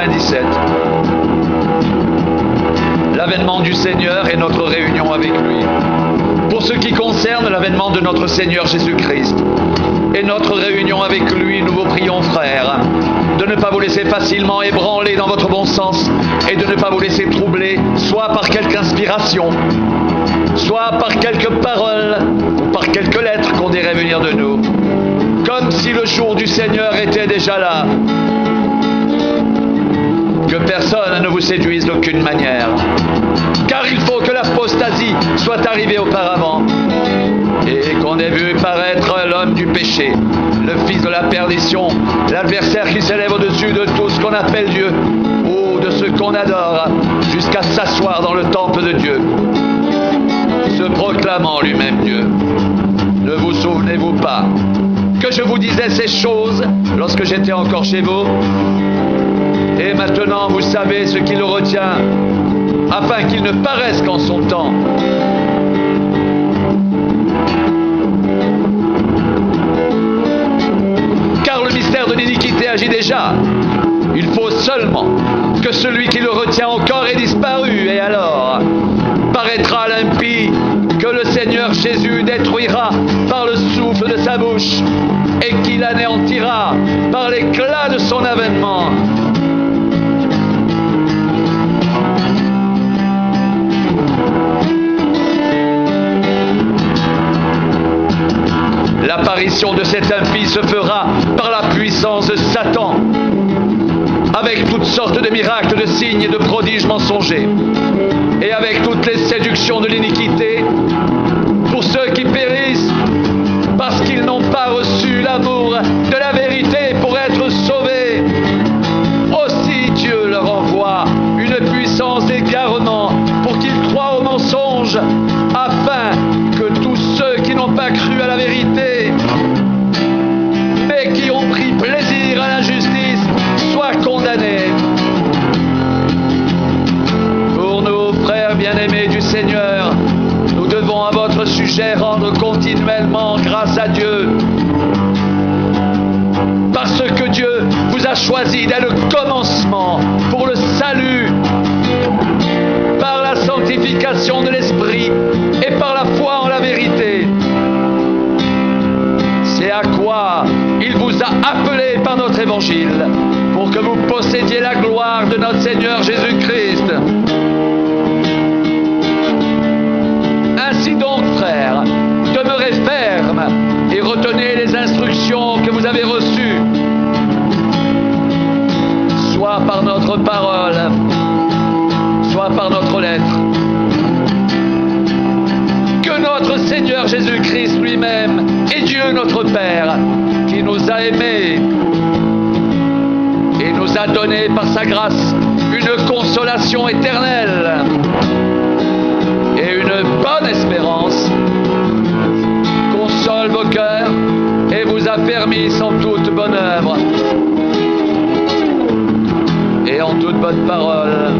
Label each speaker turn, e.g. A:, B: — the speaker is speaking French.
A: 97. L'avènement du Seigneur et notre réunion avec lui. Pour ce qui concerne l'avènement de notre Seigneur Jésus-Christ et notre réunion avec lui, nous vous prions, frères, de ne pas vous laisser facilement ébranler dans votre bon sens et de ne pas vous laisser troubler, soit par quelque inspiration, soit par quelques paroles ou par quelques lettres qu'on dirait venir de nous, comme si le jour du Seigneur était déjà là. Que personne ne vous séduise d'aucune manière, car il faut que l'apostasie soit arrivée auparavant et qu'on ait vu paraître l'homme du péché, le fils de la perdition, l'adversaire qui s'élève au-dessus de tout ce qu'on appelle Dieu ou de ce qu'on adore, jusqu'à s'asseoir dans le temple de Dieu, se proclamant lui-même Dieu. Ne vous souvenez-vous pas que je vous disais ces choses lorsque j'étais encore chez vous? Et maintenant vous savez ce qui le retient, afin qu'il ne paraisse qu'en son temps. Car le mystère de l'iniquité agit déjà. Il faut seulement que celui qui le retient encore ait disparu, et alors paraîtra l'impie que le Seigneur Jésus détruira par le souffle de sa bouche et qu'il anéantira par l'éclat de son avènement. L'apparition de cet impie se fera par la puissance de Satan, avec toutes sortes de miracles, de signes et de prodiges mensongers, et avec toutes les séductions de l'iniquité, pour ceux qui périssent, parce qu'ils n'ont pas reçu l'amour de la vérité pour être sauvés. Aussi Dieu leur envoie une puissance d'égarement pour qu'ils croient au mensonge, afin que tous ceux qui n'ont pas cru à la vérité, mais qui ont pris plaisir à l'injustice, soient condamnés. Pour nous, frères bien-aimés du Seigneur, nous devons à votre sujet rendre continuellement grâce à Dieu, parce que Dieu vous a choisi dès le commencement pour le salut, par la sanctification de l'Esprit et par la foi en la vérité. C'est à quoi il vous a appelé par notre évangile, pour que vous possédiez la gloire de notre Seigneur Jésus-Christ. Ainsi donc, frères, demeurez fermes et retenez les instructions que vous avez reçues, soit par notre parole, soit par notre lettre. Que notre Seigneur Jésus-Christ lui-même et Dieu notre Père, qui nous a aimés et nous a donné par sa grâce une consolation éternelle et une bonne espérance, console vos cœurs et vous affermisse en toute bonne œuvre et en toute bonne parole,